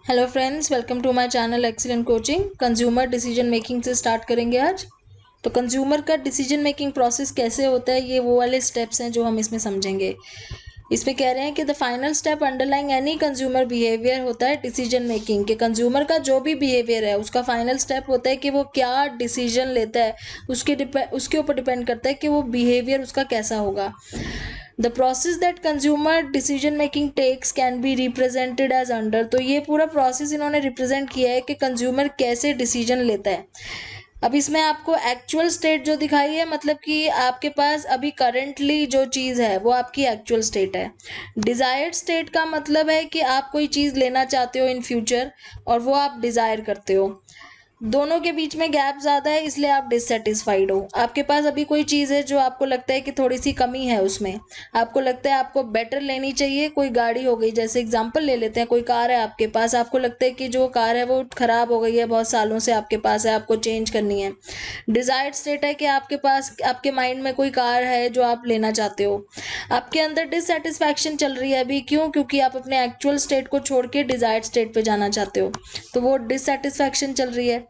Hello friends, welcome to my channel excellent coaching. Consumer decision making से start करेंगे आज। तो कंज्यूमर का डिसीजन मेकिंग प्रोसेस कैसे होता है, ये वो वाले स्टेप्स हैं जो हम इसमें समझेंगे। इसमें कह रहे हैं कि the final step underlying any consumer behaviour होता है डिसीजन मेकिंग के। कंज्यूमर का जो भी बिहेवियर है उसका फाइनल स्टेप होता है कि वो क्या डिसीजन लेता है, उसके ऊपर डिपेंड करता है कि वो बिहेवियर उसका कैसा होगा। The process that consumer decision making takes can be represented as under. तो ये पूरा प्रोसेस इन्होंने रिप्रेजेंट किया है कि कंज्यूमर कैसे डिसीजन लेता है। अब इसमें आपको एक्चुअल स्टेट जो दिखाई है, मतलब कि आपके पास अभी करंटली जो चीज़ है वो आपकी एक्चुअल स्टेट है। डिज़ायर्ड स्टेट का मतलब है कि आप कोई चीज़ लेना चाहते हो इन फ्यूचर और वो आप डिज़ायर करते हो। दोनों के बीच में गैप ज़्यादा है, इसलिए आप डिससेटिस्फाइड हो। आपके पास अभी कोई चीज़ है जो आपको लगता है कि थोड़ी सी कमी है उसमें, आपको लगता है आपको बेटर लेनी चाहिए। कोई गाड़ी हो गई, जैसे एग्जांपल ले लेते हैं, कोई कार है आपके पास, आपको लगता है कि जो कार है वो ख़राब हो गई है, बहुत सालों से आपके पास है, आपको चेंज करनी है। डिज़ायर्ड स्टेट है कि आपके पास, आपके माइंड में कोई कार है जो आप लेना चाहते हो। आपके अंदर डिससेटिस्फैक्शन चल रही है अभी, क्यों? क्योंकि आप अपने एक्चुअल स्टेट को छोड़ के डिज़ायर्ड स्टेट पे जाना चाहते हो, तो वो डिससेटिस्फैक्शन चल रही है।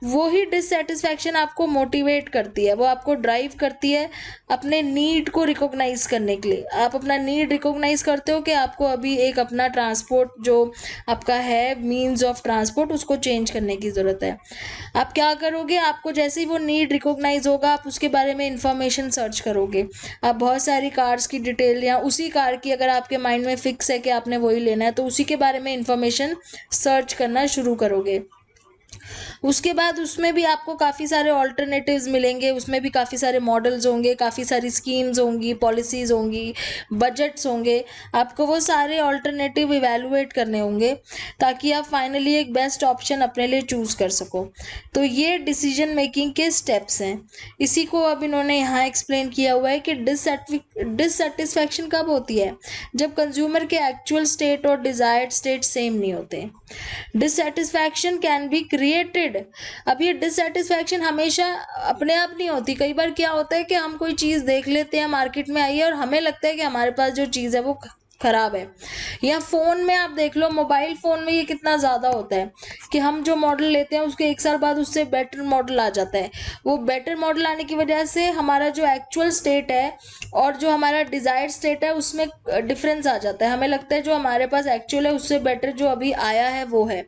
वो ही डिससेटिस्फैक्शन आपको मोटिवेट करती है, वो आपको ड्राइव करती है अपने नीड को रिकॉग्नाइज करने के लिए। आप अपना नीड रिकॉग्नाइज करते हो कि आपको अभी एक अपना ट्रांसपोर्ट जो आपका है, मीन्स ऑफ ट्रांसपोर्ट, उसको चेंज करने की ज़रूरत है। आप क्या करोगे? आपको जैसे ही वो नीड रिकॉग्नाइज होगा, आप उसके बारे में इंफॉर्मेशन सर्च करोगे। आप बहुत सारी कार्स की डिटेल, या उसी कार की अगर आपके माइंड में फिक्स है कि आपने वही लेना है, तो उसी के बारे में इंफॉर्मेशन सर्च करना शुरू करोगे। उसके बाद उसमें भी आपको काफ़ी सारे ऑल्टरनेटिव्स मिलेंगे, उसमें भी काफ़ी सारे मॉडल्स होंगे, काफ़ी सारी स्कीम्स होंगी, पॉलिसीज़ होंगी, बजट्स होंगे। आपको वो सारे ऑल्टरनेटिव इवैल्यूएट करने होंगे ताकि आप फाइनली एक बेस्ट ऑप्शन अपने लिए चूज़ कर सको। तो ये डिसीजन मेकिंग के स्टेप्स हैं। इसी को अब इन्होंने यहाँ एक्सप्लेन किया हुआ है कि डिससेटिस्फैक्शन कब होती है? जब कंज्यूमर के एक्चुअल स्टेट और डिज़ायर्ड स्टेट सेम नहीं होते। Dissatisfaction can be created. अब ये डिससेटिस्फैक्शन हमेशा अपने आप नहीं होती। कई बार क्या होता है कि हम कोई चीज़ देख लेते हैं, मार्केट में आई है, और हमें लगता है कि हमारे पास जो चीज़ है वो खराब है। या फ़ोन में आप देख लो, मोबाइल फ़ोन में ये कितना ज़्यादा होता है कि हम जो मॉडल लेते हैं उसके 1 साल बाद उससे बेटर मॉडल आ जाता है। वो बेटर मॉडल आने की वजह से हमारा जो एक्चुअल स्टेट है और जो हमारा डिज़ायर्ड स्टेट है उसमें डिफरेंस आ जाता है। हमें लगता है जो हमारे पास एक्चुअल है उससे बेटर जो अभी आया है वो है।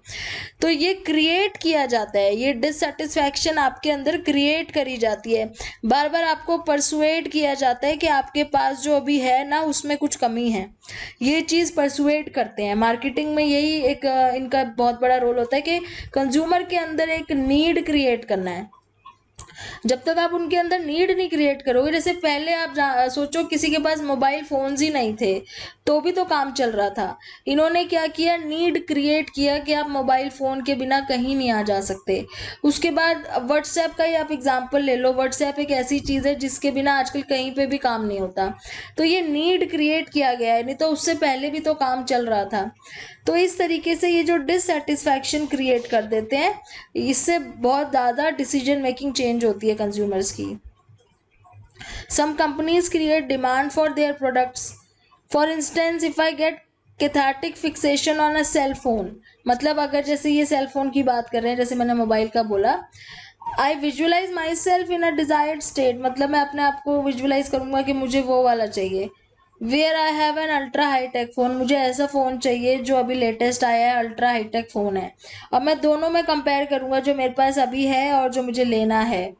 तो ये क्रिएट किया जाता है, ये डिससेटिस्फैक्शन आपके अंदर क्रिएट करी जाती है। बार बार आपको परसुएड किया जाता है कि आपके पास जो अभी है ना, उसमें कुछ कमी है। ये चीज़ परसुएड करते हैं मार्केटिंग में। यही एक इनका बहुत बड़ा रोल होता है कि कंज्यूमर के अंदर एक नीड क्रिएट करना है। जब तक आप उनके अंदर नीड नहीं क्रिएट करोगे, जैसे पहले आप सोचो किसी के पास मोबाइल फोन्स ही नहीं थे तो भी तो काम चल रहा था। इन्होंने क्या किया? नीड क्रिएट किया कि आप मोबाइल फ़ोन के बिना कहीं नहीं आ जा सकते। उसके बाद व्हाट्सएप का ही आप एग्जांपल ले लो। व्हाट्सएप एक ऐसी चीज़ है जिसके बिना आजकल कहीं पे भी काम नहीं होता। तो ये नीड क्रिएट किया गया है, नहीं तो उससे पहले भी तो काम चल रहा था। तो इस तरीके से ये जो डिससेटिस्फैक्शन क्रिएट कर देते हैं, इससे बहुत ज़्यादा डिसीजन मेकिंग चेंज होती है कंज्यूमर्स की। Some companies create demand for their products. For instance, if I get cathartic fixation on a cell phone, मतलब अगर जैसे ये सेल फोन की बात कर रहे हैं, जैसे मैंने मोबाइल का बोला, I visualise myself in a desired state, मतलब मैं अपने आप को विजुअलाइज करूंगा कि मुझे वो वाला चाहिए। Where I have an ultra high tech phone, मुझे ऐसा फ़ोन चाहिए जो अभी लेटेस्ट आया है, अल्ट्रा हाईटेक फ़ोन है। और मैं दोनों में कंपेयर करूंगा, जो मेरे पास अभी है और जो मुझे लेना है।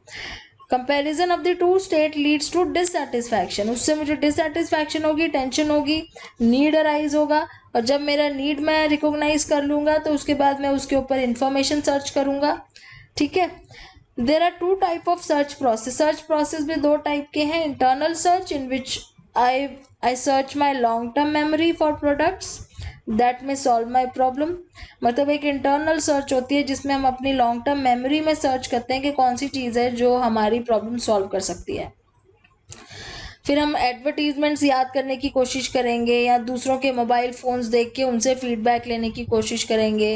Comparison of the two state leads to dissatisfaction, उससे मुझे डिससेटिस्फैक्शन होगी, टेंशन होगी, नीड अराइज होगा। और जब मेरा नीड मैं रिकॉग्नाइज कर लूँगा तो उसके बाद मैं उसके ऊपर इंफॉर्मेशन सर्च करूँगा। ठीक है। There are two type of search process. Search process भी दो टाइप के हैं। Internal search, in which I I search my long term memory for products that may solve my problem. मतलब एक इंटरनल सर्च होती है जिसमें हम अपनी लॉन्ग टर्म मेमोरी में सर्च करते हैं कि कौन सी चीज़ है जो हमारी प्रॉब्लम सॉल्व कर सकती है। फिर हम एडवर्टीजमेंट्स याद करने की कोशिश करेंगे, या दूसरों के मोबाइल फ़ोन्स देख के उनसे फीडबैक लेने की कोशिश करेंगे।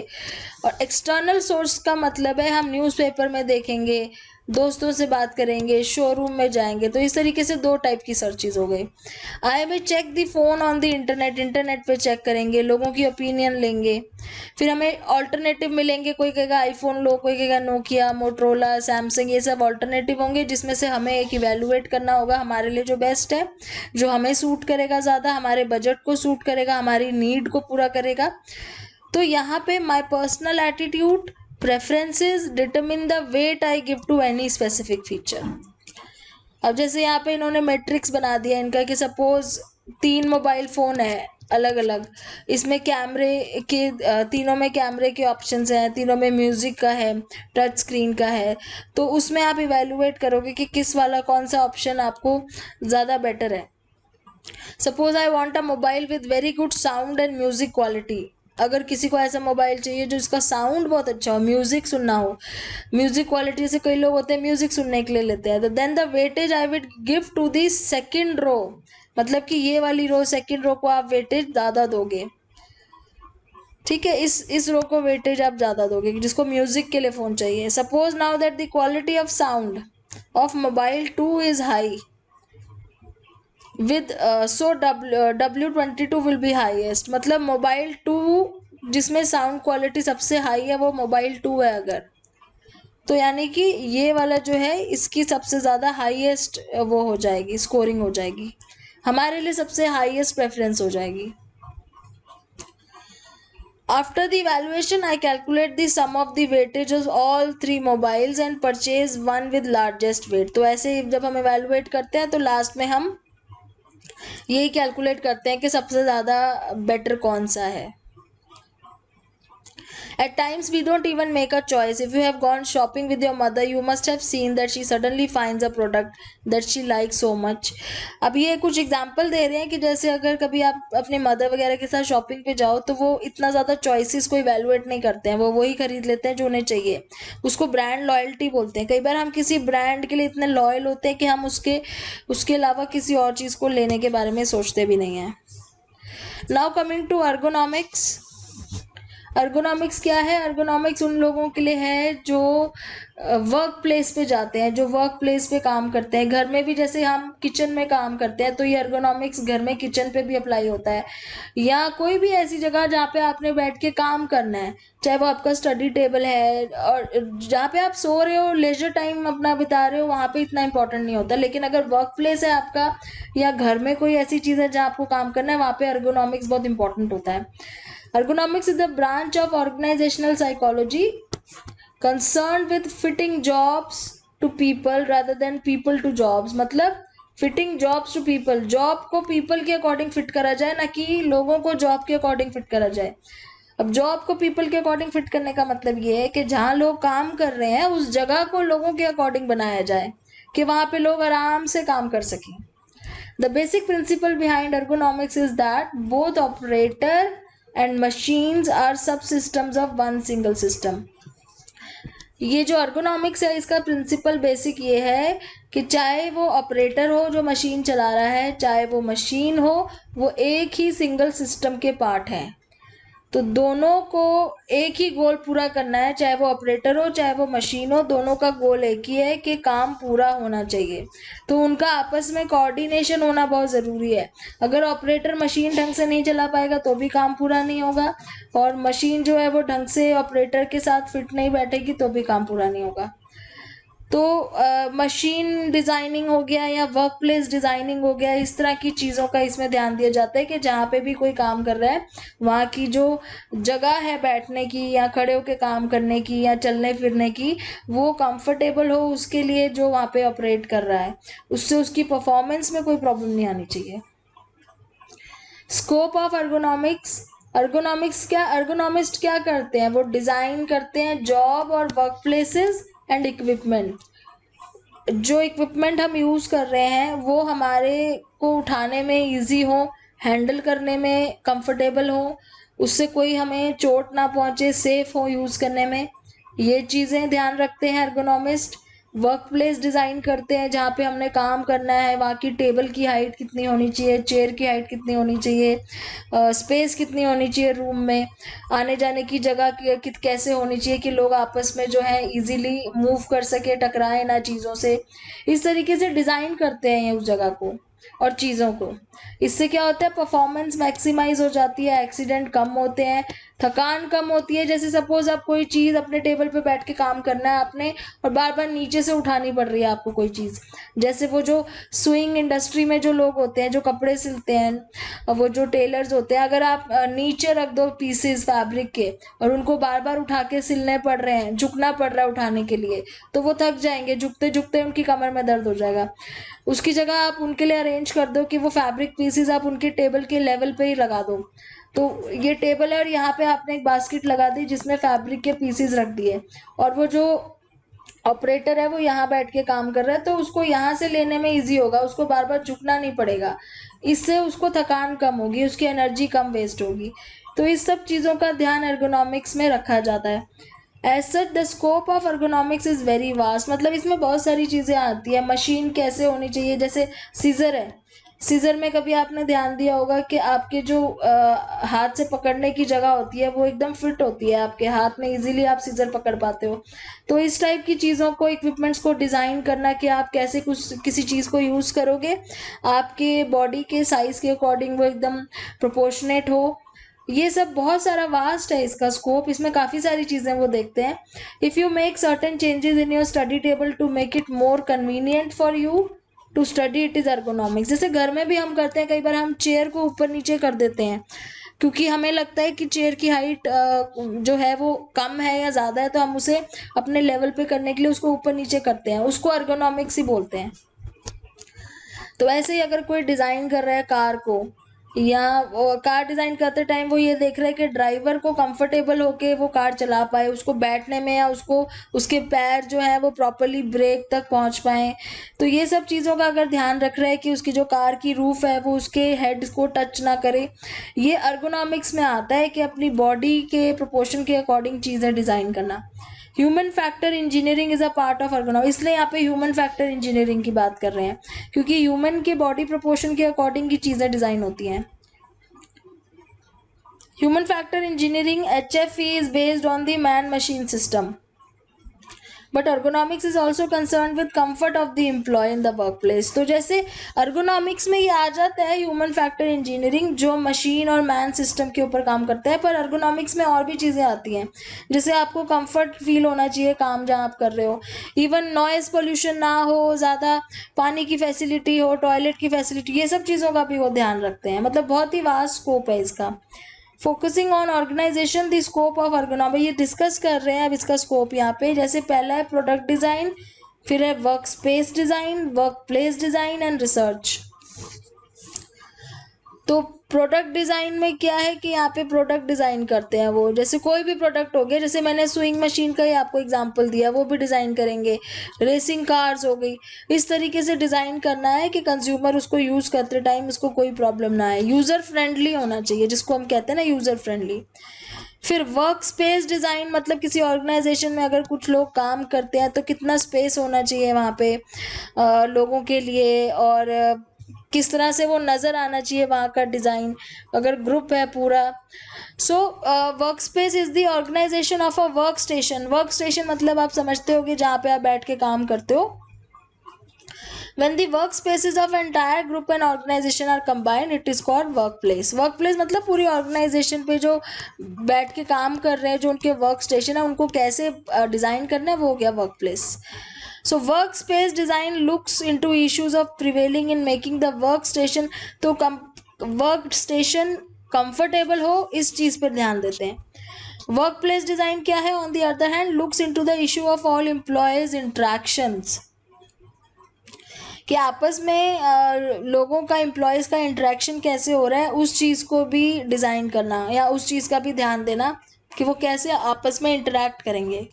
और एक्सटर्नल सोर्स का मतलब है हम न्यूज़पेपर में देखेंगे, दोस्तों से बात करेंगे, शोरूम में जाएंगे। तो इस तरीके से 2 टाइप की सर्चेज हो गई। I may check the phone on the internet, internet पे चेक करेंगे, लोगों की ओपिनियन लेंगे। फिर हमें ऑल्टरनेटिव मिलेंगे, कोई कहेगा आईफोन लो, कोई कहेगा नोकिया, मोटरोला, सैमसंग, ये सब ऑल्टरनेटिव होंगे जिसमें से हमें एक इवेलुएट करना होगा हमारे लिए जो बेस्ट है, जो हमें सूट करेगा, ज़्यादा हमारे बजट को सूट करेगा, हमारी नीड को पूरा करेगा। तो यहाँ पे my personal attitude, preferences determine the weight I give to any specific feature। अब जैसे यहाँ पे इन्होंने मैट्रिक्स बना दिया इनका कि सपोज 3 मोबाइल फ़ोन है अलग अलग, इसमें कैमरे के तीनों में कैमरे के ऑप्शंस हैं, तीनों में म्यूज़िक का है, टच स्क्रीन का है। तो उसमें आप इवेलुएट करोगे कि किस वाला कौन सा ऑप्शन आपको ज़्यादा बेटर है। Suppose I want a mobile with very good sound and music quality. अगर किसी को ऐसा मोबाइल चाहिए जो इसका साउंड बहुत अच्छा हो, म्यूजिक सुनना हो, म्यूजिक क्वालिटी से कई लोग होते हैं म्यूजिक सुनने के लिए लेते हैं, तो then the weightage I will give to the second row, मतलब कि ये वाली रो, सेकेंड रो को आप वेटेज ज़्यादा दोगे। ठीक है, इस रो को वेटेज आप ज़्यादा दोगे जिसको म्यूजिक के लिए फ़ोन चाहिए। Suppose now that the quality of sound of mobile 2 is high with so W22 will be highest, मतलब मोबाइल 2 जिसमें साउंड क्वालिटी सबसे हाई है वो मोबाइल 2 है अगर, तो यानी कि ये वाला जो है इसकी सबसे ज़्यादा हाईएस्ट वो हो जाएगी, स्कोरिंग हो जाएगी, हमारे लिए सबसे हाईएस्ट प्रेफरेंस हो जाएगी। After the evaluation, I calculate the sum of the weightage of all 3 mobiles and purchase one with largest weight। तो ऐसे जब हम evaluate करते हैं तो लास्ट में हम यही कैलकुलेट करते हैं कि सबसे ज़्यादा बेटर कौन सा है। At times we don't even make a choice. If you have gone shopping with your mother, you must have seen that she suddenly finds a product that she likes so much। अब ये कुछ example दे रहे हैं कि जैसे अगर कभी आप अपने मदर वगैरह के साथ शॉपिंग पे जाओ तो वो इतना ज़्यादा चॉइसेस को इवेलुएट नहीं करते हैं, वो वही खरीद लेते हैं जो उन्हें चाहिए। उसको ब्रांड लॉयल्टी बोलते हैं। कई बार हम किसी ब्रांड के लिए इतने लॉयल होते हैं कि हम उसके अलावा किसी और चीज़ को लेने के बारे में सोचते भी नहीं हैं। Now coming to ergonomics. Ergonomics क्या है? अर्गोनॉमिक्स उन लोगों के लिए है जो वर्क प्लेस पे जाते हैं, जो वर्क प्लेस पे काम करते हैं। घर में भी जैसे हम किचन में काम करते हैं तो ये अर्गोनॉमिक्स घर में किचन पे भी अप्लाई होता है, या कोई भी ऐसी जगह जहाँ पे आपने बैठ के काम करना है, चाहे वो आपका स्टडी टेबल है और जहाँ पे आप सो रहे हो, लेजर टाइम अपना बिता रहे हो, वहाँ पे इतना इंपॉर्टेंट नहीं होता। लेकिन अगर वर्क प्लेस है आपका या घर में कोई ऐसी चीज़ है जहाँ आपको काम करना है, वहाँ पे अर्गोनॉमिक्स बहुत इंपॉर्टेंट होता है। Ergonomics is the branch of organizational psychology concerned with fitting jobs to people rather than people to jobs। मतलब fitting jobs to people, job को पीपल के अकॉर्डिंग फिट करा जाए, ना कि लोगों को जॉब के अकॉर्डिंग फिट करा जाए। अब जॉब को पीपल के अकॉर्डिंग फिट करने का मतलब ये है कि जहाँ लोग काम कर रहे हैं उस जगह को लोगों के अकॉर्डिंग बनाया जाए कि वहाँ पे लोग आराम से काम कर सकें। The basic principle behind ergonomics is that both operator and machines are subsystems of one single system। ये जो ergonomics है इसका प्रिंसिपल बेसिक ये है कि चाहे वो ऑपरेटर हो जो मशीन चला रहा है, चाहे वो मशीन हो, वो एक ही सिंगल सिस्टम के पार्ट हैं। तो दोनों को एक ही गोल पूरा करना है, चाहे वो ऑपरेटर हो चाहे वो मशीन हो, दोनों का गोल एक ही है कि काम पूरा होना चाहिए। तो उनका आपस में कोऑर्डिनेशन होना बहुत ज़रूरी है। अगर ऑपरेटर मशीन ढंग से नहीं चला पाएगा तो भी काम पूरा नहीं होगा, और मशीन जो है वो ढंग से ऑपरेटर के साथ फिट नहीं बैठेगी तो भी काम पूरा नहीं होगा। तो मशीन डिज़ाइनिंग हो गया या वर्क प्लेस डिज़ाइनिंग हो गया, इस तरह की चीज़ों का इसमें ध्यान दिया जाता है कि जहाँ पे भी कोई काम कर रहा है वहाँ की जो जगह है बैठने की या खड़े होकर काम करने की या चलने फिरने की, वो कंफर्टेबल हो उसके लिए जो वहाँ पे ऑपरेट कर रहा है, उससे उसकी परफॉर्मेंस में कोई प्रॉब्लम नहीं आनी चाहिए। Scope of ergonomics. अर्गोनॉमिक्स क्या, अर्गोनॉमिस्ट क्या करते हैं? वो डिज़ाइन करते हैं जॉब और वर्क प्लेसेस एंड इक्विपमेंट। जो इक्विपमेंट हम यूज़ कर रहे हैं वो हमारे को उठाने में इजी हो, हैंडल करने में कंफर्टेबल हो, उससे कोई हमें चोट ना पहुँचे, सेफ हो यूज़ करने में, ये चीज़ें ध्यान रखते हैं अर्गोनॉमिस्ट। वर्क प्लेस डिज़ाइन करते हैं जहाँ पे हमने काम करना है, वहाँ की टेबल की हाइट कितनी होनी चाहिए, चेयर की हाइट कितनी होनी चाहिए, स्पेस कितनी होनी चाहिए रूम में, आने जाने की जगह कैसे होनी चाहिए कि लोग आपस में जो है इजीली मूव कर सके, टकराए ना चीज़ों से। इस तरीके से डिज़ाइन करते हैं उस जगह को और चीज़ों को। इससे क्या होता है, परफॉर्मेंस मैक्सिमाइज हो जाती है, एक्सीडेंट कम होते हैं, थकान कम होती है। जैसे सपोज आप कोई चीज़ अपने टेबल पे बैठ के काम करना है आपने और बार बार नीचे से उठानी पड़ रही है आपको कोई चीज़, जैसे वो जो सुइंग इंडस्ट्री में जो लोग होते हैं जो कपड़े सिलते हैं, वो जो टेलर्स होते हैं, अगर आप नीचे रख दो पीसेस फैब्रिक के और उनको बार बार उठा के सिलने पड़ रहे हैं, झुकना पड़ रहा है उठाने के लिए, तो वो थक जाएंगे, झुकते झुकते उनकी कमर में दर्द हो जाएगा। उसकी जगह आप उनके लिए अरेंज कर दो कि वो फैब्रिक पीसेस आप उनके टेबल के लेवल पे ही लगा दो। तो ये टेबल है और यहाँ पे आपने एक बास्केट लगा दी जिसमें फैब्रिक के पीसेस रख दिए और वो जो ऑपरेटर है वो यहाँ बैठ के काम कर रहा है, तो उसको यहाँ से लेने में इजी होगा, उसको बार बार झुकना नहीं पड़ेगा। इससे उसको थकान कम होगी, उसकी एनर्जी कम वेस्ट होगी। तो इस सब चीज़ों का ध्यान एर्गोनॉमिक्स में रखा जाता है। As such the scope of ergonomics is very vast, मतलब इसमें बहुत सारी चीज़ें आती है। मशीन कैसे होनी चाहिए, जैसे सीजर है, सीजर में कभी आपने ध्यान दिया होगा कि आपके जो हाथ से पकड़ने की जगह होती है वो एकदम फिट होती है, आपके हाथ में इजीली आप सीजर पकड़ पाते हो। तो इस टाइप की चीज़ों को, इक्विपमेंट्स को डिज़ाइन करना कि आप कैसे किसी चीज़ को यूज़ करोगे, आपके बॉडी के साइज़ के अकॉर्डिंग वो एकदम प्रोपोर्शनेट हो, ये सब बहुत सारा वास्ट है इसका स्कोप, इसमें काफ़ी सारी चीज़ें वो देखते हैं। If you make certain changes in your study table to make it more convenient for you to study, it is ergonomics. जैसे घर में भी हम करते हैं, कई बार हम चेयर को ऊपर नीचे कर देते हैं क्योंकि हमें लगता है कि चेयर की हाइट जो है वो कम है या ज़्यादा है, तो हम उसे अपने लेवल पे करने के लिए उसको ऊपर नीचे करते हैं, उसको एर्गोनॉमिक्स ही बोलते हैं। तो ऐसे ही अगर कोई डिज़ाइन कर रहा है कार को, या कार डिज़ाइन करते टाइम वो ये देख रहा है कि ड्राइवर को कंफर्टेबल होके वो कार चला पाए, उसको बैठने में, या उसको उसके पैर जो है वो प्रॉपरली ब्रेक तक पहुंच पाए। तो ये सब चीज़ों का अगर ध्यान रख रहा है कि उसकी जो कार की रूफ है वो उसके हेड को टच ना करे, ये अर्गोनॉमिक्स में आता है कि अपनी बॉडी के प्रोपोर्शन के अकॉर्डिंग चीज़ें डिज़ाइन करना। Human factor engineering is a part of ergonomics, इसलिए यहाँ पे ह्यूमन फैक्टर इंजीनियरिंग की बात कर रहे हैं क्योंकि ह्यूमन के बॉडी प्रोपोर्शन के अकॉर्डिंग की चीज़ें डिज़ाइन होती हैं। Human factor engineering HFE is based on the man machine system, but ergonomics is also concern with comfort of the employ in the work place. तो जैसे ergonomics में ये आ जाता है ह्यूमन फैक्टर इंजीनियरिंग जो मशीन और मैन सिस्टम के ऊपर काम करता है, पर ergonomics में और भी चीज़ें आती हैं, जैसे आपको कंफर्ट फील होना चाहिए काम जहाँ आप कर रहे हो, इवन नॉइज़ पोल्यूशन ना हो, ज़्यादा पानी की फैसिलिटी हो, टॉयलेट की फैसिलिटी, ये सब चीज़ों का भी वो ध्यान रखते हैं। मतलब बहुत ही वास्ट स्कोप है इसका। Focusing on organization the scope of ergonomics, ये डिस्कस कर रहे हैं अब इसका स्कोप यहाँ पे। जैसे पहला है प्रोडक्ट डिज़ाइन, फिर है work space design, work place design and research. तो प्रोडक्ट डिज़ाइन में क्या है कि यहाँ पे प्रोडक्ट डिज़ाइन करते हैं वो, जैसे कोई भी प्रोडक्ट हो गया, जैसे मैंने स्विंग मशीन का ही आपको एग्जांपल दिया, वो भी डिज़ाइन करेंगे। रेसिंग कार्स हो गई, इस तरीके से डिज़ाइन करना है कि कंज्यूमर उसको यूज़ करते टाइम उसको कोई प्रॉब्लम ना आए, यूज़र फ्रेंडली होना चाहिए, जिसको हम कहते हैं ना यूज़र फ्रेंडली। फिर वर्क स्पेस डिज़ाइन, मतलब किसी ऑर्गेनाइजेशन में अगर कुछ लोग काम करते हैं तो कितना स्पेस होना चाहिए वहाँ पे लोगों के लिए, और किस तरह से वो नज़र आना चाहिए वहाँ का डिज़ाइन अगर ग्रुप है पूरा। So work space is the organization of a work station. Work station मतलब आप समझते होगे जहाँ पे आप बैठ के काम करते हो। When the workspaces of entire group and organization are combined, it is called workplace. Workplace मतलब पूरी organization पे जो बैठ के काम कर रहे हैं, जो उनके वर्क स्टेशन है, उनको कैसे डिज़ाइन करना है, वो हो गया workplace. So workspace design looks into issues of prevailing in making the workstation, तो workstation comfortable हो, इस चीज़ पर ध्यान देते हैं। वर्क प्लेस डिज़ाइन क्या है, on the other hand looks into the issue of all employees interactions, कि आपस में लोगों का, एम्प्लॉयज़ का इंटरेक्शन कैसे हो रहा है, उस चीज़ को भी डिज़ाइन करना या उस चीज़ का भी ध्यान देना कि वो कैसे आपस में इंटरेक्ट करेंगे।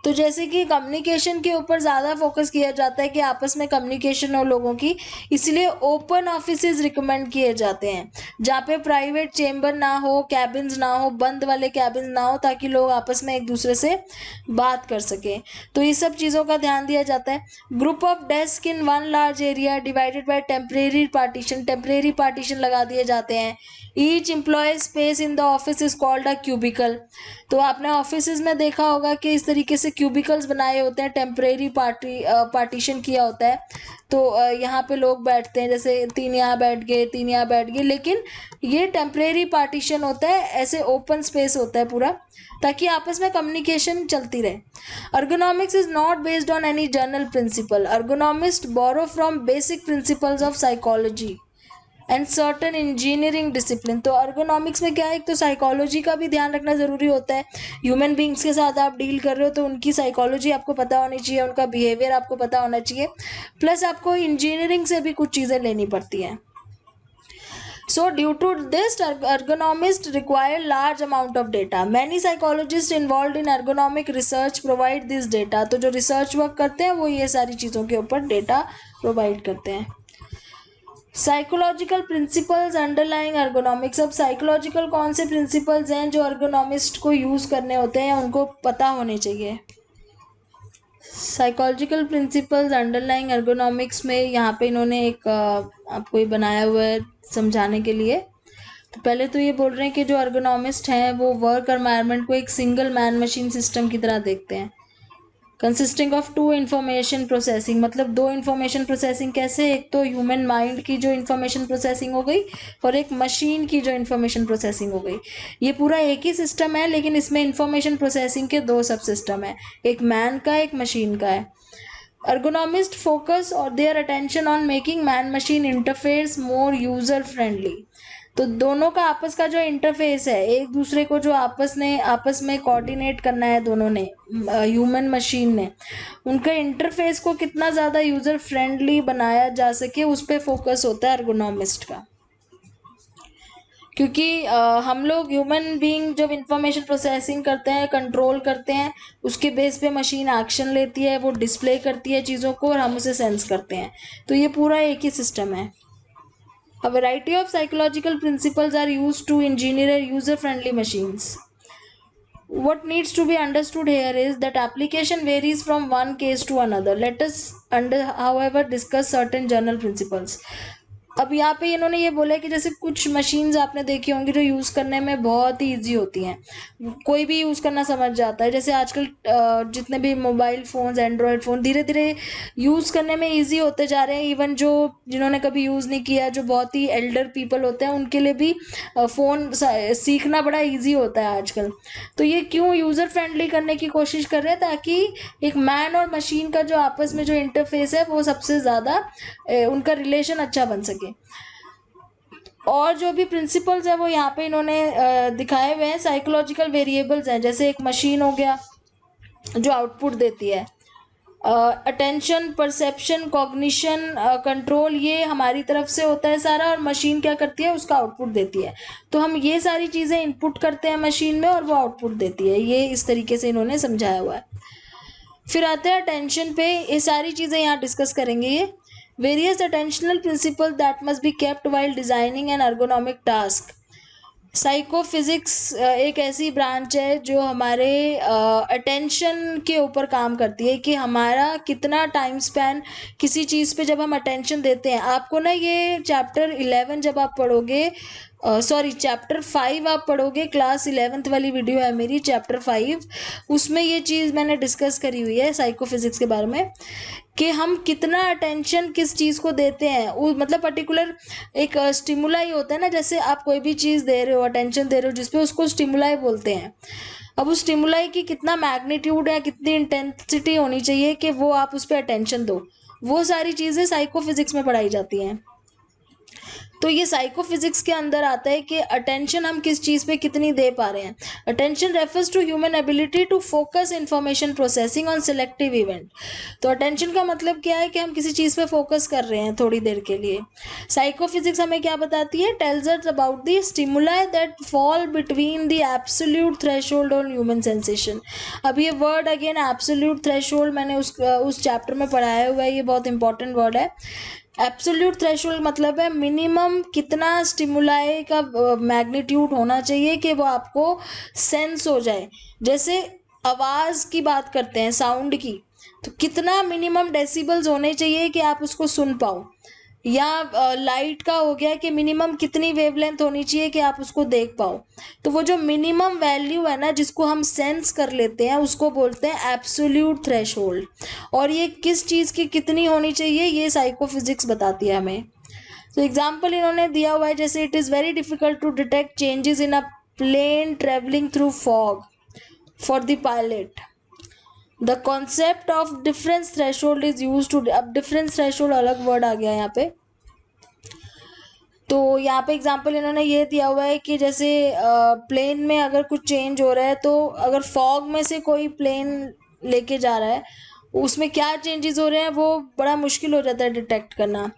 तो जैसे कि कम्युनिकेशन के ऊपर ज़्यादा फोकस किया जाता है कि आपस में कम्युनिकेशन हो लोगों की, इसलिए ओपन ऑफिसेज रिकमेंड किए जाते हैं जहाँ पे प्राइवेट चेम्बर ना हो, कैबिन्स ना हो, बंद वाले कैबिन्स ना हो, ताकि लोग आपस में एक दूसरे से बात कर सकें। तो ये सब चीज़ों का ध्यान दिया जाता है। Group of desk in one large area divided by temporary partition लगा दिए जाते हैं। Each employ space in the office is called a cubicle. तो आपने ऑफिसेज में देखा होगा कि इस तरीके से क्यूबिकल्स बनाए होते हैं, टेम्परेरी पार्टीशन किया होता है। तो यहाँ पे लोग बैठते हैं, जैसे 3 यहाँ बैठ गए, 3 यहाँ बैठ गए, लेकिन ये टेम्परेरी पार्टीशन होता है, ऐसे ओपन स्पेस होता है पूरा, ताकि आपस में कम्युनिकेशन चलती रहे। Ergonomics is not based on any general principle. Ergonomists borrow from basic principles of psychology and certain engineering discipline. तो अर्गोनॉमिक्स में क्या है, एक तो साइकोलॉजी का भी ध्यान रखना ज़रूरी होता है। ह्यूमन बींग्स के साथ आप डील कर रहे हो तो उनकी साइकोलॉजी आपको पता होनी चाहिए, उनका बिहेवियर आपको पता होना चाहिए, प्लस आपको इंजीनियरिंग से भी कुछ चीज़ें लेनी पड़ती हैं। So due to this, ergonomists require large amount of data. Many psychologists involved in ergonomic research provide this data. तो जो रिसर्च वर्क करते हैं वो ये सारी चीज़ों के ऊपर डेटा प्रोवाइड करते हैं। Psychological principles underlying ergonomics। अब साइकोलॉजिकल कौन से प्रिंसिपल्स हैं जो ergonomist को यूज़ करने होते हैं या उनको पता होने चाहिए। साइकोलॉजिकल प्रिंसिपल्स अंडरलाइंग ergonomics में यहाँ पे इन्होंने एक आपको ये बनाया हुआ है समझाने के लिए। तो पहले तो ये बोल रहे हैं कि जो ergonomist हैं वो वर्क एनवायरनमेंट को एक सिंगल मैन मशीन सिस्टम की तरह देखते हैं, कंसिस्टिंग ऑफ 2 इंफॉर्मेशन प्रोसेसिंग। मतलब 2 इंफॉर्मेशन प्रोसेसिंग कैसे, एक तो ह्यूमन माइंड की जो इंफॉर्मेशन प्रोसेसिंग हो गई और एक मशीन की जो इंफॉर्मेशन प्रोसेसिंग हो गई। ये पूरा एक ही सिस्टम है, लेकिन इसमें इंफॉर्मेशन प्रोसेसिंग के 2 सब सिस्टम है, एक मैन का एक मशीन का है। Ergonomists focus or their attention on making man-machine interface more user friendly। तो दोनों का आपस का जो इंटरफेस है, एक दूसरे को जो आपस में कोऑर्डिनेट करना है दोनों ने, ह्यूमन मशीन ने, उनका इंटरफेस को कितना ज़्यादा यूज़र फ्रेंडली बनाया जा सके उस पर फोकस होता है ergonomist का। क्योंकि हम लोग ह्यूमन बीइंग जब इंफॉर्मेशन प्रोसेसिंग करते हैं, कंट्रोल करते हैं, उसके बेस पे मशीन एक्शन लेती है, वो डिस्प्ले करती है चीज़ों को और हम उसे सेंस करते हैं। तो ये पूरा एक ही सिस्टम है। A variety of psychological principles are used to engineer user-friendly machines. What needs to be understood here is that application varies from one case to another. Let us, however, discuss certain general principles. अब यहाँ पे इन्होंने ये बोला है कि जैसे कुछ मशीन्स आपने देखी होंगी जो यूज़ करने में बहुत ही ईजी होती हैं, कोई भी यूज़ करना समझ जाता है। जैसे आजकल जितने भी मोबाइल फ़ोन्स, एंड्रॉयड फ़ोन धीरे धीरे यूज़ करने में ईजी होते जा रहे हैं। इवन जो जिन्होंने कभी यूज़ नहीं किया, जो बहुत ही एल्डर पीपल होते हैं, उनके लिए भी फ़ोन सीखना बड़ा ईजी होता है आजकल। तो ये क्यों यूज़र फ्रेंडली करने की कोशिश कर रहे हैं, ताकि एक मैन और मशीन का जो आपस में जो इंटरफेस है वो सबसे ज़्यादा उनका रिलेशन अच्छा बन सके। और जो भी प्रिंसिपल्स है वो यहाँ पे इन्होंने दिखाए हुए हैं। साइकोलॉजिकल वेरिएबल्स हैं, जैसे एक मशीन हो गया जो आउटपुट देती है, अटेंशन, परसेप्शन, कॉग्निशन, कंट्रोल, ये हमारी तरफ से होता है सारा, और मशीन क्या करती है, उसका आउटपुट देती है। तो हम ये सारी चीज़ें इनपुट करते हैं मशीन में और वो आउटपुट देती है। ये इस तरीके से इन्होंने समझाया हुआ है। फिर आते हैं अटेंशन पे, ये सारी चीज़ें यहाँ डिस्कस करेंगे। ये various attentional principle that must be kept while designing an ergonomic task. Psychophysics एक ऐसी ब्रांच है जो हमारे अटेंशन के ऊपर काम करती है कि हमारा कितना टाइम स्पैन किसी चीज़ पे जब हम अटेंशन देते हैं। आपको ना ये चैप्टर 11 जब आप पढ़ोगे, चैप्टर 5 आप पढ़ोगे, क्लास 11th वाली वीडियो है मेरी, चैप्टर 5, उसमें ये चीज़ मैंने डिस्कस करी हुई है साइकोफिजिक्स के बारे में, कि हम कितना अटेंशन किस चीज़ को देते हैं। वो मतलब पर्टिकुलर एक स्टिमुलाई होता है ना, जैसे आप कोई भी चीज़ दे रहे हो, अटेंशन दे रहे हो जिसपे, उसको स्टिमुलाई बोलते हैं। अब उस स्टिमुलाई की कितना मैग्नीट्यूड या कितनी इंटेंसिटी होनी चाहिए कि वो आप उस पर अटेंशन दो, वो सारी चीज़ें साइकोफिजिक्स में पढ़ाई जाती हैं। तो ये साइकोफिजिक्स के अंदर आता है कि अटेंशन हम किस चीज़ पे कितनी दे पा रहे हैं। Attention refers to human ability to focus information processing on selective event. तो अटेंशन का मतलब क्या है कि हम किसी चीज़ पे फोकस कर रहे हैं थोड़ी देर के लिए। साइकोफिजिक्स हमें क्या बताती है, tells us about the stimuli that fall between the absolute threshold और ह्यूमन सेंसेशन। अब ये वर्ड अगेन एब्सोल्यूट थ्रेशोल्ड मैंने उस चैप्टर में पढ़ाया हुआ है, ये बहुत इंपॉर्टेंट वर्ड है। एब्सोल्यूट थ्रेशोल्ड मतलब है मिनिमम कितना स्टिमुलाई का मैग्नीट्यूड होना चाहिए कि वो आपको सेंस हो जाए। जैसे आवाज़ की बात करते हैं, साउंड की, तो कितना मिनिमम डेसिबल्स होने चाहिए कि आप उसको सुन पाओ। या लाइट का हो गया कि मिनिमम कितनी वेवलेंथ होनी चाहिए कि आप उसको देख पाओ। तो वो जो मिनिमम वैल्यू है ना जिसको हम सेंस कर लेते हैं उसको बोलते हैं एब्सोल्यूट थ्रेशोल्ड। और ये किस चीज़ की कितनी होनी चाहिए ये साइकोफिजिक्स बताती है हमें। तो एग्जाम्पल इन्होंने दिया हुआ है, जैसे it is very difficult to detect changes in a plane travelling through fog for the pilot. The concept of difference threshold is use to, अब डिफरेंस थ्रेशोल्ड अलग वर्ड आ गया यहाँ पे। तो यहाँ पे एग्जांपल इन्होंने ये दिया हुआ है कि जैसे प्लेन में अगर कुछ चेंज हो रहा है, तो अगर फॉग में से कोई प्लेन लेके जा रहा है उसमें क्या चेंजेस हो रहे हैं वो बड़ा मुश्किल हो जाता है डिटेक्ट करना।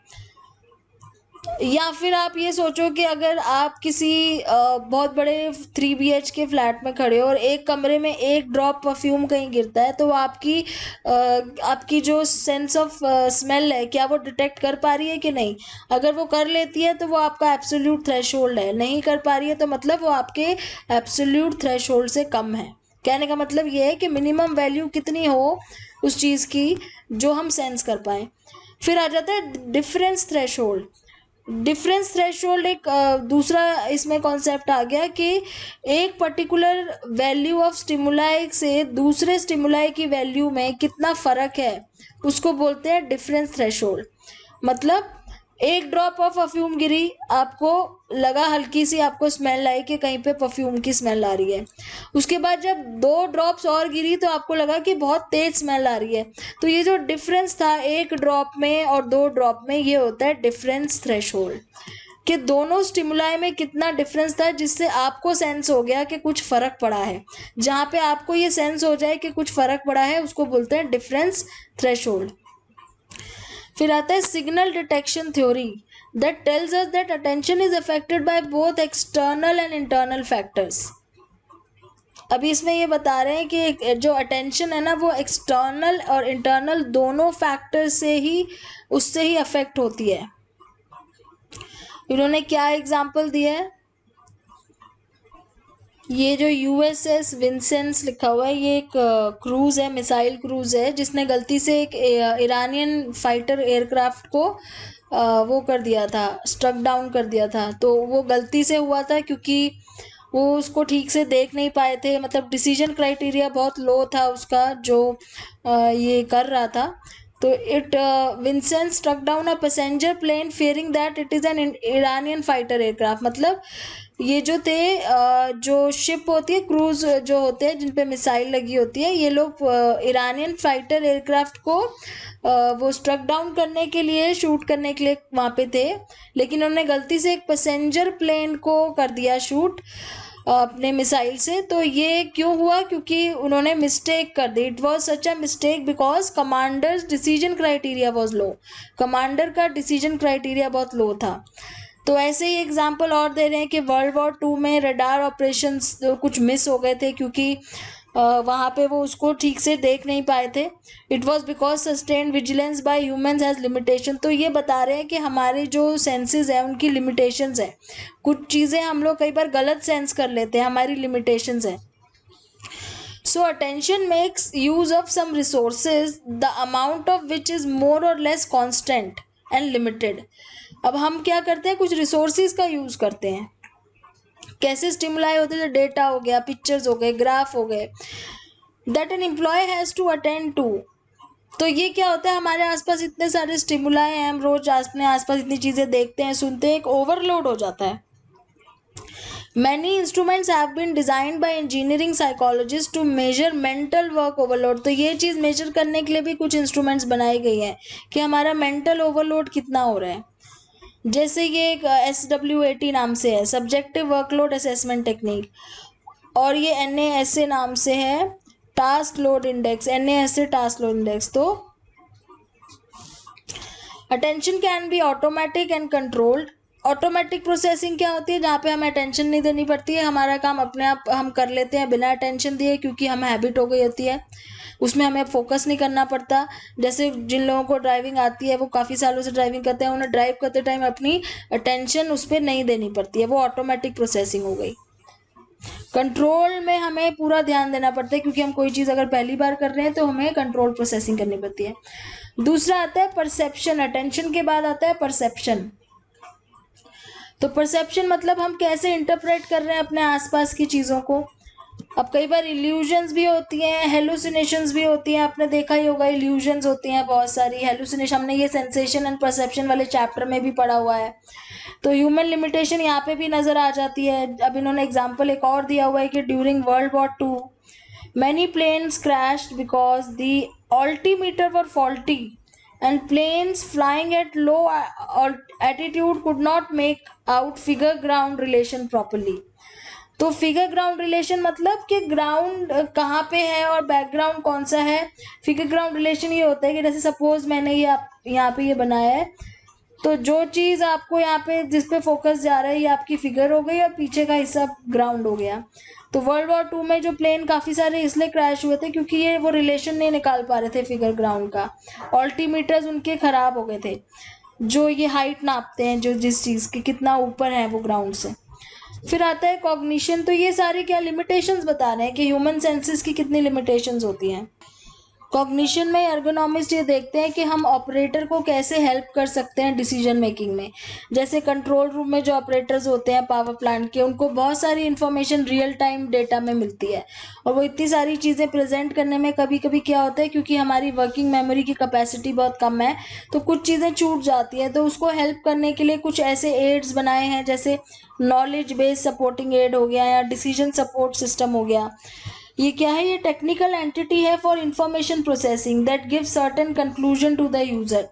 या फिर आप ये सोचो कि अगर आप किसी बहुत बड़े 3 BHK फ्लैट में खड़े हो और एक कमरे में एक ड्रॉप परफ्यूम कहीं गिरता है, तो वो आपकी जो सेंस ऑफ स्मेल है क्या वो डिटेक्ट कर पा रही है कि नहीं। अगर वो कर लेती है तो वो आपका एब्सोल्यूट थ्रेशोल्ड है, नहीं कर पा रही है तो मतलब वो आपके एब्सोल्यूट थ्रेशोल्ड से कम है। कहने का मतलब ये है कि मिनिमम वैल्यू कितनी हो उस चीज़ की जो हम सेंस कर पाए। फिर आ जाता है डिफरेंस थ्रेशोल्ड। डिफरेंस थ्रेशोल्ड एक दूसरा इसमें कॉन्सेप्ट आ गया कि एक पर्टिकुलर वैल्यू ऑफ स्टिमुलाई से दूसरे स्टिमुलाई की वैल्यू में कितना फ़र्क है उसको बोलते हैं डिफरेंस थ्रेशोल्ड। मतलब एक ड्रॉप ऑफ परफ्यूम गिरी, आपको लगा हल्की सी आपको स्मेल आई कि कहीं पे परफ्यूम की स्मेल आ रही है। उसके बाद जब 2 ड्रॉप्स और गिरी तो आपको लगा कि बहुत तेज स्मेल आ रही है। तो ये जो डिफरेंस था एक ड्रॉप में और 2 ड्रॉप में, ये होता है डिफरेंस थ्रेशोल्ड। कि दोनों स्टिमुलाई में कितना डिफरेंस था जिससे आपको सेंस हो गया कि कुछ फ़र्क पड़ा है। जहाँ पे आपको ये सेंस हो जाए कि कुछ फ़र्क पड़ा है उसको बोलते हैं डिफरेंस थ्रेशोल्ड। फिर आता है signal detection theory that tells us that attention is affected by both external and internal factors. अभी इसमें ये बता रहे हैं कि जो अटेंशन है ना वो एक्सटर्नल और इंटरनल दोनों फैक्टर से ही उससे ही अफेक्ट होती है। इन्होंने क्या एग्जाम्पल दिया है, ये जो USS विंसेंस लिखा हुआ है ये एक क्रूज है, मिसाइल क्रूज है, जिसने गलती से एक ईरानियन फाइटर एयरक्राफ्ट को वो कर दिया था, स्ट्रक डाउन कर दिया था। तो वो गलती से हुआ था क्योंकि वो उसको ठीक से देख नहीं पाए थे, मतलब डिसीजन क्राइटेरिया बहुत लो था उसका जो ये कर रहा था। तो it Vincennes struck down a passenger plane fearing that it is an Iranian fighter aircraft. मतलब ये जो थे जो शिप होती है, क्रूज जो होते हैं जिन पे मिसाइल लगी होती है, ये लोग ईरानियन फाइटर एयरक्राफ्ट को वो स्ट्रक डाउन करने के लिए, शूट करने के लिए वहाँ पे थे। लेकिन उन्होंने गलती से एक पैसेंजर प्लेन को कर दिया शूट अपने मिसाइल से। तो ये क्यों हुआ, क्योंकि उन्होंने मिस्टेक कर दी। It was such a mistake because commander's decision criteria was low. Commander का डिसीजन क्राइटेरिया बहुत लो था। तो ऐसे ही एग्जाम्पल और दे रहे हैं कि World War II में रडार ऑपरेशंस कुछ मिस हो गए थे क्योंकि वहाँ पे वो उसको ठीक से देख नहीं पाए थे। It was because sustained vigilance bye humans has limitation. तो ये बता रहे हैं कि हमारे जो सेंसेस हैं उनकी लिमिटेशंस है, कुछ चीज़ें हम लोग कई बार गलत सेंस कर लेते हैं, हमारी लिमिटेशंस है। So attention makes use of some resources, the amount of which is more or less constant and limited. अब हम क्या करते हैं, कुछ रिसोर्सेज का यूज़ करते हैं। कैसे स्टिमुलाई होते हैं, डेटा हो गया, पिक्चर्स हो गए, ग्राफ हो गए, that an employ has to attend to. तो ये क्या होता है, हमारे आसपास इतने सारे स्टिमुलाई हैं, हम रोज अपने आसपास इतनी चीज़ें देखते हैं, सुनते हैं, एक ओवरलोड हो जाता है। Many instruments have been designed by engineering psychologists to measure mental work overload. तो ये चीज़ मेजर करने के लिए भी कुछ इंस्ट्रूमेंट्स बनाई गई हैं कि हमारा मेंटल ओवरलोड कितना हो रहा है। जैसे ये एक SWAT नाम से है, सब्जेक्टिव वर्कलोड असेसमेंट टेक्निक, और ये NASA नाम से है, task load index, NASA task load index. तो attention can be automatic and controlled. Automatic processing क्या होती है, जहाँ पे हमें अटेंशन नहीं देनी पड़ती है, हमारा काम अपने आप हम कर लेते हैं बिना अटेंशन दिए, क्योंकि हमें हैबिट हो गई होती है, उसमें हमें फोकस नहीं करना पड़ता। जैसे जिन लोगों को ड्राइविंग आती है, वो काफ़ी सालों से ड्राइविंग करते हैं, उन्हें ड्राइव करते टाइम अपनी अटेंशन उस पर नहीं देनी पड़ती है, वो ऑटोमेटिक प्रोसेसिंग हो गई। कंट्रोल में हमें पूरा ध्यान देना पड़ता है, क्योंकि हम कोई चीज़ अगर पहली बार कर रहे हैं तो हमें कंट्रोल प्रोसेसिंग करनी पड़ती है। दूसरा आता है परसेप्शन, अटेंशन के बाद आता है परसेप्शन। तो परसेप्शन मतलब हम कैसे इंटरप्रेट कर रहे हैं अपने आसपास की चीज़ों को। अब कई बार इल्यूजन्स भी होती हैं, हेलुसिनेशंस भी होती हैं, आपने देखा ही होगा, इल्यूजन्स होती हैं बहुत सारी, हेलुसिनेशन हमने ये सेंसेशन एंड परसेप्शन वाले चैप्टर में भी पढ़ा हुआ है। तो ह्यूमन लिमिटेशन यहाँ पे भी नज़र आ जाती है। अब इन्होंने एग्जाम्पल एक और दिया हुआ है कि during World War II many planes crashed because the altimeter were faulty and planes flying at low altitude could not make out figure ground relation properly। तो फिगर ग्राउंड रिलेशन मतलब कि ग्राउंड कहाँ पे है और बैकग्राउंड कौन सा है। फिगर ग्राउंड रिलेशन ये होता है कि जैसे सपोज मैंने ये यहाँ पे ये बनाया है, तो जो चीज़ आपको यहाँ पे जिस पे फोकस जा रहा है ये आपकी फिगर हो गई और पीछे का हिस्सा ग्राउंड हो गया। तो World War II में जो प्लेन काफ़ी सारे इसलिए क्रैश हुए थे क्योंकि ये वो रिलेशन नहीं निकाल पा रहे थे फिगर ग्राउंड का, ऑल्टीमीटर्स उनके ख़राब हो गए थे, जो ये हाइट नापते हैं जो जिस चीज़ की कितना ऊपर है वो ग्राउंड से। फिर आता है कॉग्निशन। तो ये सारे क्या लिमिटेशंस बता रहे हैं कि ह्यूमन सेंसेस की कितनी लिमिटेशंस होती हैं। कॉग्निशन में एर्गोनॉमिस्ट ये देखते हैं कि हम ऑपरेटर को कैसे हेल्प कर सकते हैं डिसीजन मेकिंग में। जैसे कंट्रोल रूम में जो ऑपरेटर्स होते हैं पावर प्लांट के, उनको बहुत सारी इन्फॉर्मेशन रियल टाइम डेटा में मिलती है, और वो इतनी सारी चीज़ें प्रेजेंट करने में कभी कभी क्या होता है, क्योंकि हमारी वर्किंग मेमोरी की कैपेसिटी बहुत कम है, तो कुछ चीज़ें छूट जाती हैं। तो उसको हेल्प करने के लिए कुछ ऐसे एड्स बनाए हैं, जैसे नॉलेज बेस्ड सपोर्टिंग एड हो गया या डिसीजन सपोर्ट सिस्टम हो गया। ये क्या है, ये टेक्निकल एंटिटी है for information processing that give certain conclusion to the user.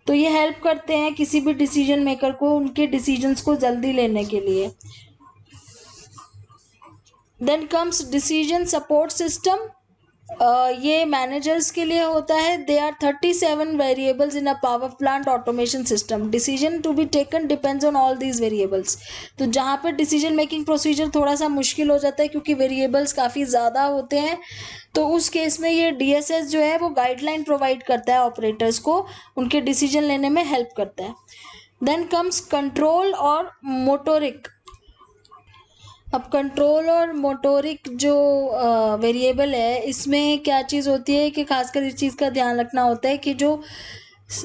तो ये हेल्प करते हैं किसी भी डिसीजन मेकर को उनके डिसीजंस को जल्दी लेने के लिए। Then comes decision support system. ये मैनेजर्स के लिए होता है। They are 37 variables in a power plant automation system. Decision to be taken depends on all these variables. तो जहाँ पर डिसीजन मेकिंग प्रोसीजर थोड़ा सा मुश्किल हो जाता है क्योंकि वेरिएबल्स काफ़ी ज़्यादा होते हैं, तो उस केस में ये DSS जो है वो गाइडलाइन प्रोवाइड करता है ऑपरेटर्स को, उनके डिसीजन लेने में हेल्प करता है। देन कम्स कंट्रोल और मोटोरिक। अब कंट्रोल और मोटोरिक जो वेरिएबल है, इसमें क्या चीज़ होती है कि खासकर इस चीज़ का ध्यान रखना होता है कि जो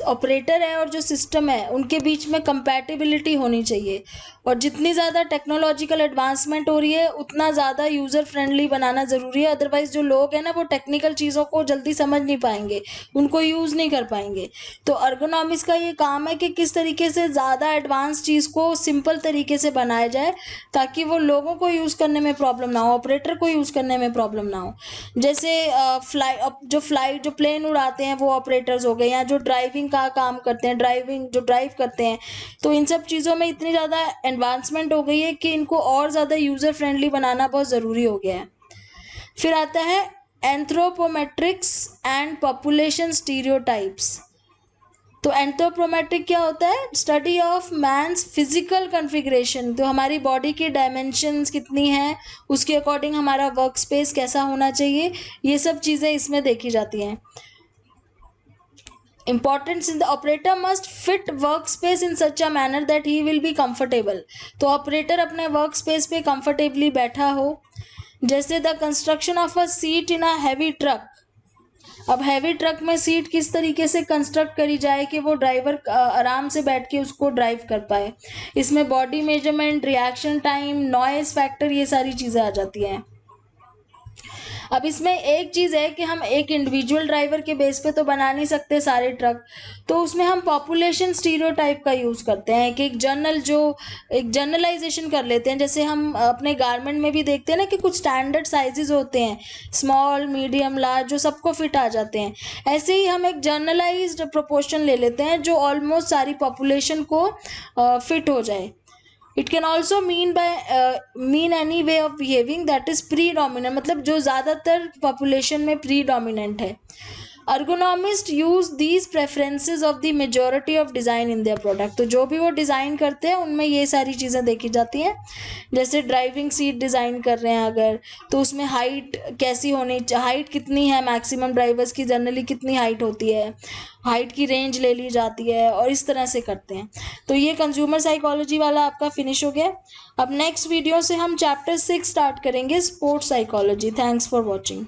ऑपरेटर है और जो सिस्टम है उनके बीच में कंपैटिबिलिटी होनी चाहिए। और जितनी ज़्यादा टेक्नोलॉजिकल एडवांसमेंट हो रही है उतना ज़्यादा यूज़र फ्रेंडली बनाना ज़रूरी है, अदरवाइज़ जो लोग हैं ना वो टेक्निकल चीज़ों को जल्दी समझ नहीं पाएंगे, उनको यूज़ नहीं कर पाएंगे। तो अर्गोनॉमिक्स का ये काम है कि किस तरीके से ज़्यादा एडवांस चीज़ को सिंपल तरीके से बनाया जाए ताकि वो लोगों को यूज़ करने में प्रॉब्लम ना हो, ऑपरेटर को यूज़ करने में प्रॉब्लम ना हो। जैसे फ्लाइट जो प्लेन उड़ाते हैं वो ऑपरेटर्स हो गए, या जो ड्राइविंग का काम करते हैं, जो ड्राइव करते हैं, तो इन सब चीज़ों में इतनी ज़्यादा एडवांसमेंट हो गई है कि इनको और ज़्यादा यूज़र फ्रेंडली बनाना बहुत ज़रूरी हो गया है। फिर आता है एंथ्रोपोमेट्रिक्स एंड पॉपुलेशन स्टीरियोटाइप्स। तो एंथ्रोपोमेट्रिक क्या होता है, study of man's physical configuration. तो हमारी बॉडी की डायमेंशंस कितनी हैं, उसके अकॉर्डिंग हमारा वर्क स्पेस कैसा होना चाहिए, ये सब चीज़ें इसमें देखी जाती हैं। Importance in the operator must fit workspace in such a manner that he will be comfortable। तो ऑपरेटर अपने वर्क स्पेस पे कंफर्टेबली बैठा हो। जैसे the construction of a seat in a heavy truck. अब हैवी ट्रक में seat किस तरीके से कंस्ट्रक्ट करी जाए कि वो ड्राइवर आराम से बैठ के उसको ड्राइव कर पाए। इसमें body measurement, reaction time, noise factor, ये सारी चीज़ें आ जाती हैं। अब इसमें एक चीज़ है कि हम एक इंडिविजुअल ड्राइवर के बेस पे तो बना नहीं सकते सारे ट्रक, तो उसमें हम पॉपुलेशन स्टीरियोटाइप का यूज़ करते हैं कि एक जनरलाइजेशन कर लेते हैं। जैसे हम अपने गारमेंट में भी देखते हैं ना कि कुछ स्टैंडर्ड साइजेस होते हैं, स्मॉल, मीडियम, लार्ज, जो सबको फिट आ जाते हैं। ऐसे ही हम एक जनरलाइज्ड प्रोपोर्शन ले लेते हैं जो ऑलमोस्ट सारी पॉपुलेशन को फिट हो जाए। It can also mean any way of behaving that is predominant, मतलब जो ज़्यादातर पॉपुलेशन में प्रीडोमिनेंट है। Ergonomist use these preferences of the majority of design in their product. तो जो भी वो डिज़ाइन करते हैं उनमें ये सारी चीज़ें देखी जाती हैं। जैसे ड्राइविंग सीट डिज़ाइन कर रहे हैं अगर, तो उसमें हाइट कैसी होनी, हाइट कितनी है, मैक्सिमम ड्राइवर्स की जनरली कितनी हाइट होती है, हाइट की रेंज ले ली जाती है, और इस तरह से करते हैं। तो ये कंज्यूमर साइकोलॉजी वाला आपका फिनिश हो गया। अब नेक्स्ट वीडियो से हम चैप्टर 6 स्टार्ट करेंगे, sports psychology. Thanks for watching.